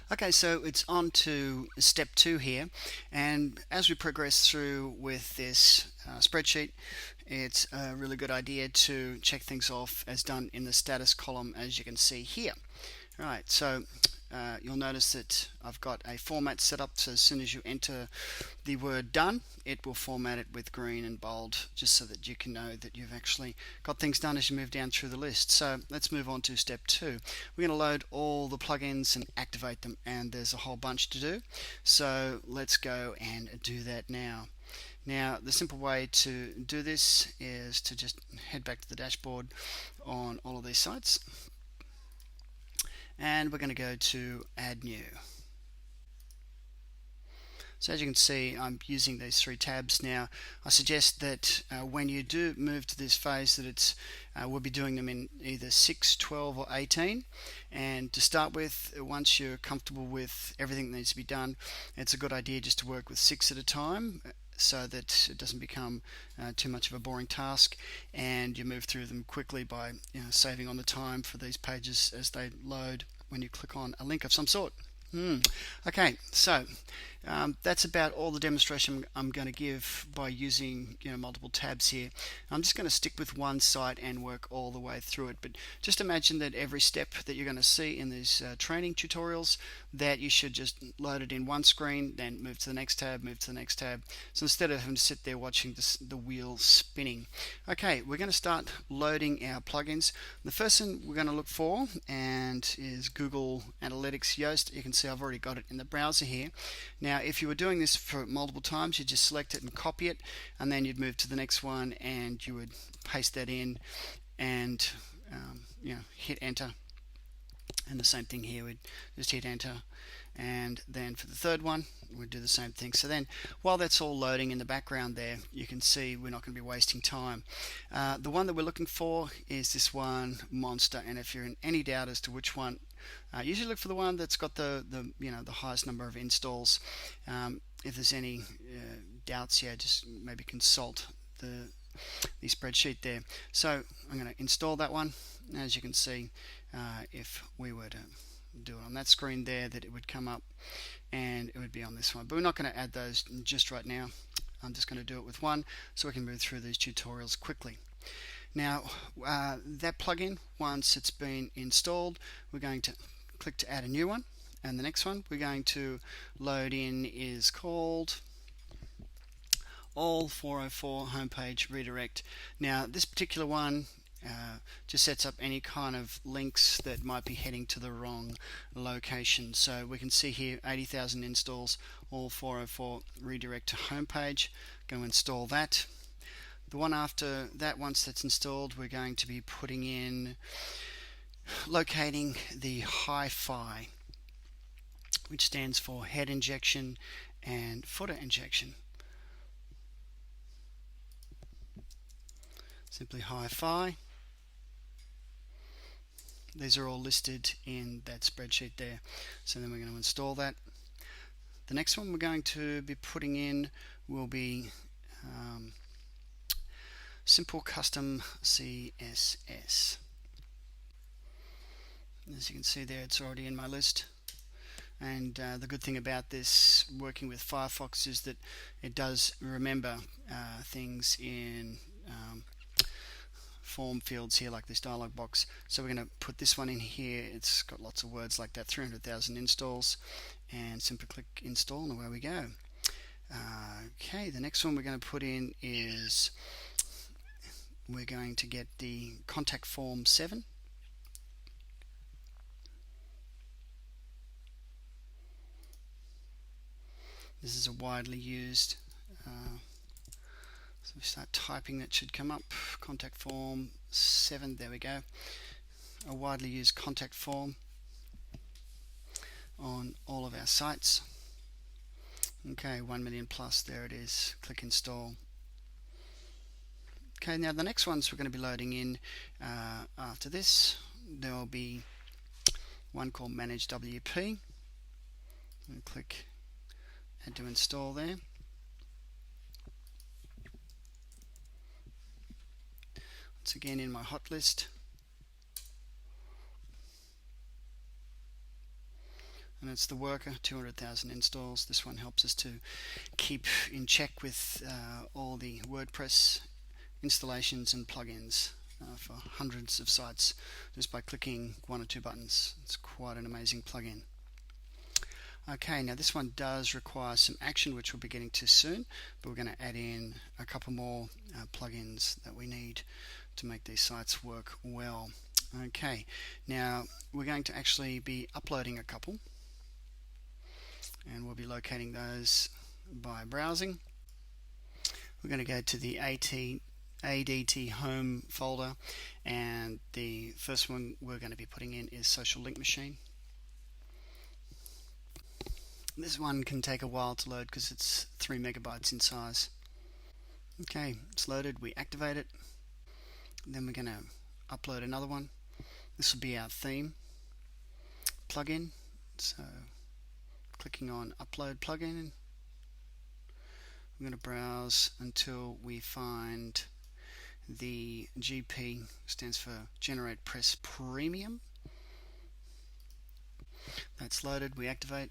Okay, so it's on to step two here, and as we progress through with this spreadsheet, it's a really good idea to check things off as done in the status column, as you can see here. Right, so you'll notice that I've got a format set up, so as soon as you enter the word done, it will format it with green and bold, just so that you can know that you've actually got things done as you move down through the list. So let's move on to step two. We're going to load all the plugins and activate them, and there's a whole bunch to do. So let's go and do that now. Now, the simple way to do this is to just head back to the dashboard on all of these sites, and we're going to go to add new. So as you can see, I'm using these three tabs now. I suggest that when you do move to this phase that we'll be doing them in either 6, 12 or 18. And to start with, once you're comfortable with everything that needs to be done, it's a good idea just to work with 6 at a time, so that it doesn't become too much of a boring task, and you move through them quickly by saving on the time for these pages as they load when you click on a link of some sort. Okay, so that's about all the demonstration I'm going to give by using multiple tabs here. I'm just going to stick with one site and work all the way through it, but just imagine that every step that you're going to see in these training tutorials, that you should just load it in one screen, then move to the next tab, move to the next tab, so instead of having to sit there watching the wheel spinning. Okay, we're going to start loading our plugins. The first thing we're going to look for and is Google Analytics Yoast. You can see I've already got it in the browser here. Now, if you were doing this for multiple times, you'd just select it and copy it, and then you'd move to the next one and you would paste that in and hit enter. And the same thing here, we'd just hit enter, and then for the third one we'd do the same thing. So then while that's all loading in the background there, you can see we're not going to be wasting time. The one that we're looking for is this one, Monster, and if you're in any doubt as to which one, usually look for the one that's got the highest number of installs. If there's any doubts, just maybe consult the spreadsheet there. So I'm going to install that one. As you can see, if we were to do it on that screen there, that it would come up and it would be on this one, but we're not going to add those just right now. I'm just going to do it with one so we can move through these tutorials quickly. Now that plugin, once it's been installed, we're going to click to add a new one, and the next one we're going to load in is called All 404 Homepage Redirect. Now this particular one just sets up any kind of links that might be heading to the wrong location. So we can see here 80,000 installs, All 404 redirect to homepage. Going to install that. The one after that, once that's installed, we're going to be putting in locating the hi-fi, which stands for head injection and footer injection. Simply hi-fi. These are all listed in that spreadsheet there. So then we're going to install that. The next one we're going to be putting in will be Simple Custom CSS. As you can see there, it's already in my list. And the good thing about this working with Firefox is that it does remember things in form fields here, like this dialog box. So we're going to put this one in here. It's got lots of words like that, 300,000 installs, and simply click install and away we go. Okay, the next one we're going to put in is we're going to get the contact form 7. This is a widely used so we start typing, that should come up. Contact form 7, there we go. A widely used contact form on all of our sites. Okay, 1 million plus, there it is. Click install. Okay, now the next ones we're going to be loading in after this. There will be one called Manage WP. And click add to install there. Once again in my hot list. and it's the worker, 200,000 installs. This one helps us to keep in check with all the WordPress installations and plugins for hundreds of sites just by clicking one or two buttons. It's quite an amazing plugin. Okay, now this one does require some action, which we'll be getting to soon, but we're going to add in a couple more plugins that we need to make these sites work well. Okay, now we're going to actually be uploading a couple, and we'll be locating those by browsing. We're going to go to the ADT home folder, and the first one we're going to be putting in is Social Link Machine. This one can take a while to load because it's 3 megabytes in size. Okay, it's loaded, we activate it, then we're going to upload another one. This will be our theme plugin, so clicking on upload plugin, I'm going to browse until we find the GP, stands for Generate Press Premium. That's loaded, we activate.